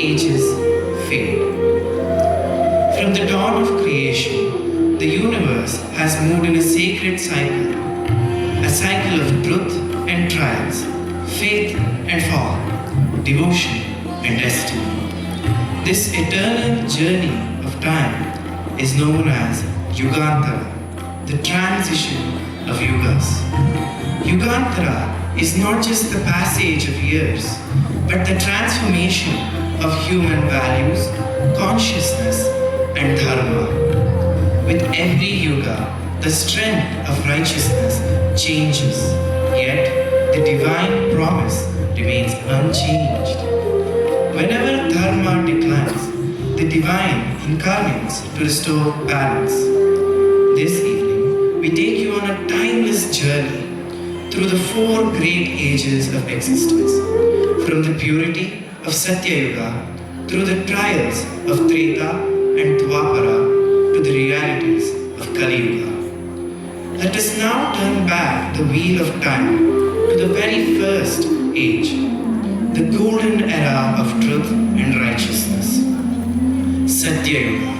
ages fade. From the dawn of creation, the universe has moved in a sacred cycle of truth and trials, faith and fall, devotion and destiny. This eternal journey of time is known as Yugantara, the transition of yugas. Yugantara is not just the passage of years, but the transformation of human values, consciousness, and dharma. With every yuga, the strength of righteousness changes, yet the divine promise remains unchanged. Whenever dharma declines, the divine incarnates to restore balance. This evening, we take you on a timeless journey through the four great ages of existence, from the purity of Satya Yuga through the trials of Treta and Dwapara to the realities of Kali Yuga. Let us now turn back the wheel of time to the very first age, the golden era of truth and righteousness. Satya Yuga,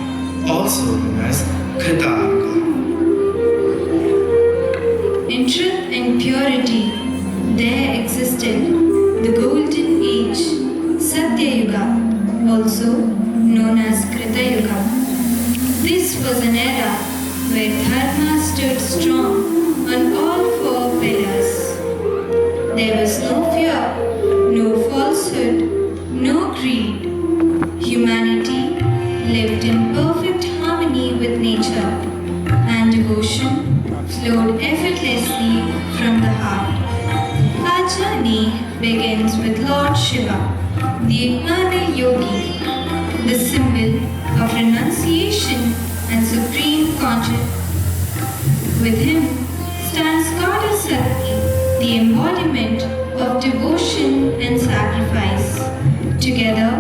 also known as Krita Yuga. In truth and purity, there existed the golden age, Satya Yuga, also known as Krita Yuga. This was an era where Dharma stood strong on all four pillars. There was no fear, no falsehood, no greed. Humanity lived in perfect harmony with nature, and devotion flowed effortlessly from the heart. Our journey begins with Lord Shiva, the eternal yogi, the symbol of renunciation and supreme consciousness. With him stands Goddess Sati, the embodiment of devotion and sacrifice. Together,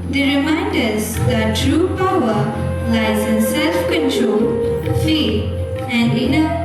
they remind us that true power lies in self-control, faith, and inner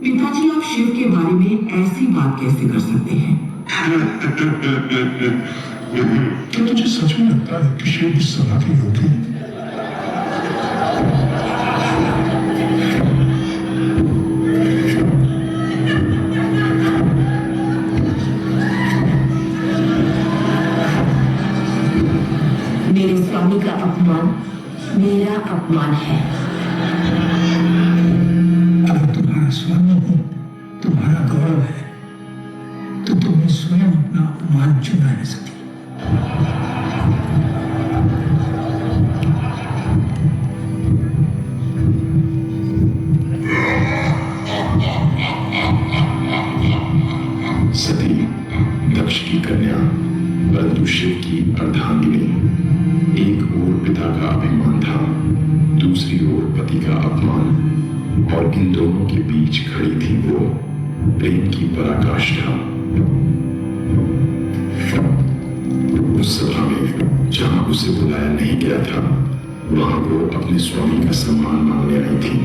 पिताजी आप शिव के बारे में ऐसी बात कैसे कर सकते हैं? क्या तुझे सच में लगता है कि शिव इस सलाह के योग्य है? मेरे स्वामी का अपमान मेरा अपमान है। अगर तुम्हारा स्वामी ही तुम्हारा गौरव है तो तुम्हें स्वयं अपना अपमान चुना नहीं सकती। सती दक्ष की कन्या परंतु शिव की अर्धांगिनी। एक ओर पिता का अभिमान था, दूसरी ओर पति का अपमान, और इन दोनों के बीच खड़ी थी वो प्रेम की पराकाष्ठा। उस सभा में जहां उसे बुलाया नहीं गया था, वहां वो अपने स्वामी का सम्मान मांगने आई थी,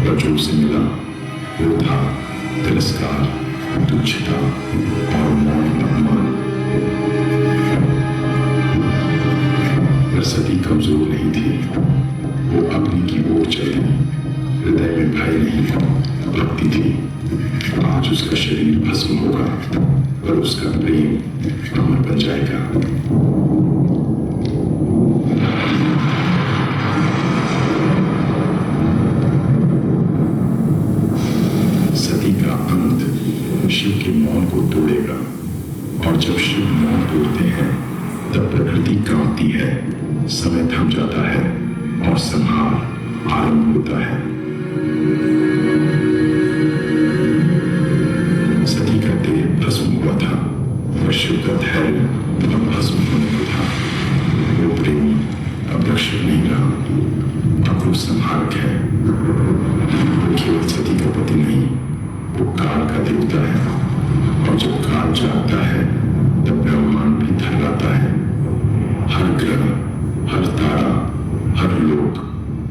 पर जो उसे मिला वो था तिरस्कार, तुच्छता और मौन अपमान। पर सती कमजोर नहीं थी, वो अग्नि की ओर चली। हृदय में भय नहीं, भक्ति थी। आज उसका शरीर भस्म होगा, पर उसका प्रेम अमर बन जाएगा। तब प्रकृति कांपती है, समय थम जाता है और संहार आरंभ होता है। सती का देह भस्म हुआ था और शिव का धैर्य अब भस्म होने को था। वो प्रेमी अब रक्षक नहीं रहा, अब वो संहारक है। वो केवल सती का पति नहीं, वो काल का देवता है, और जब काल जागता है तब ब्रह्मांड भी थर्राता है। हर ग्रह, हर तारा, हर लोक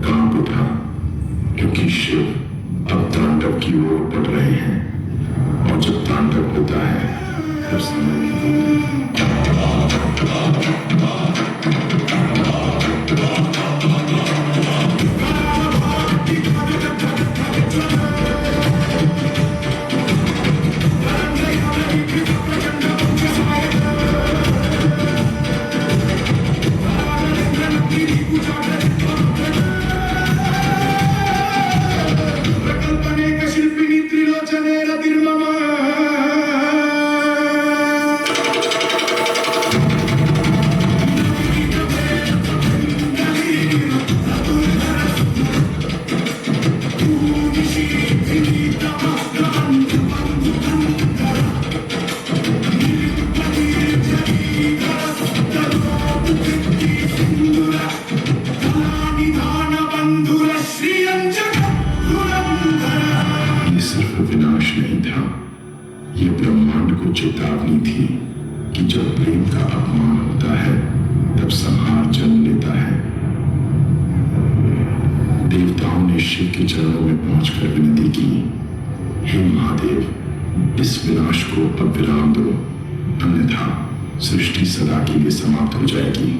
कांप उठा, क्योंकि शिव अब तांडव की ओर बढ़ रहे हैं। और जब तांडव होता है तब समय चेतावनी थी कि जब प्रेम का अपमान होता है तब संहार जन्म लेता है। देवताओं ने शिव के चरणों में पहुंचकर विनती की, हे महादेव, इस विनाश को अब विराम दो, अन्यथा सृष्टि सदा के लिए समाप्त हो जाएगी।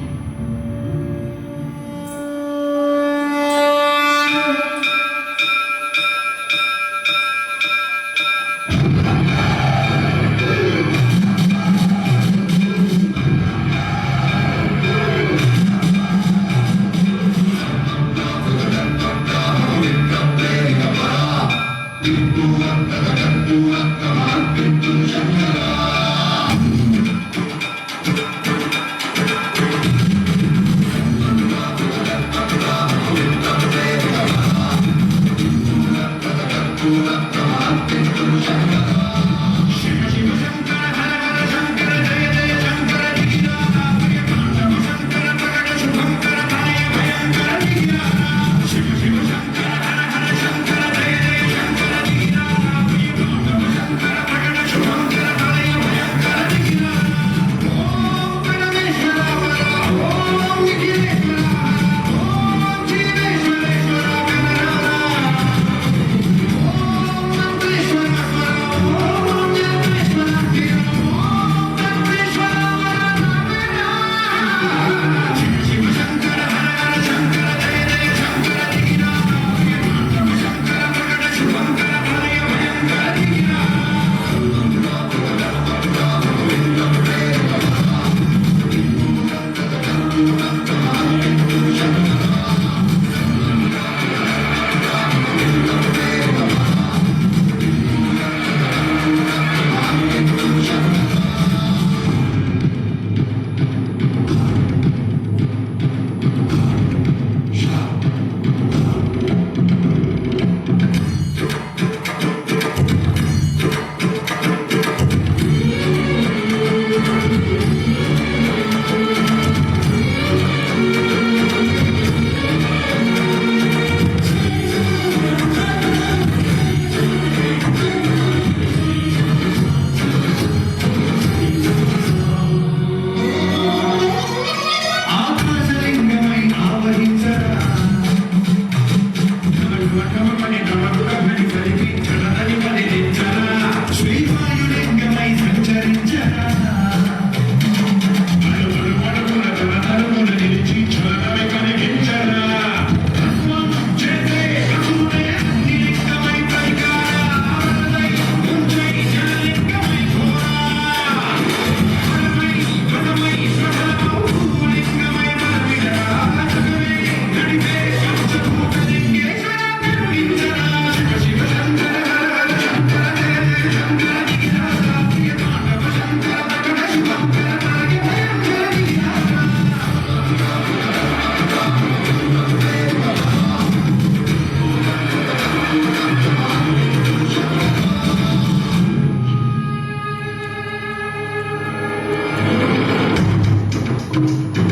है।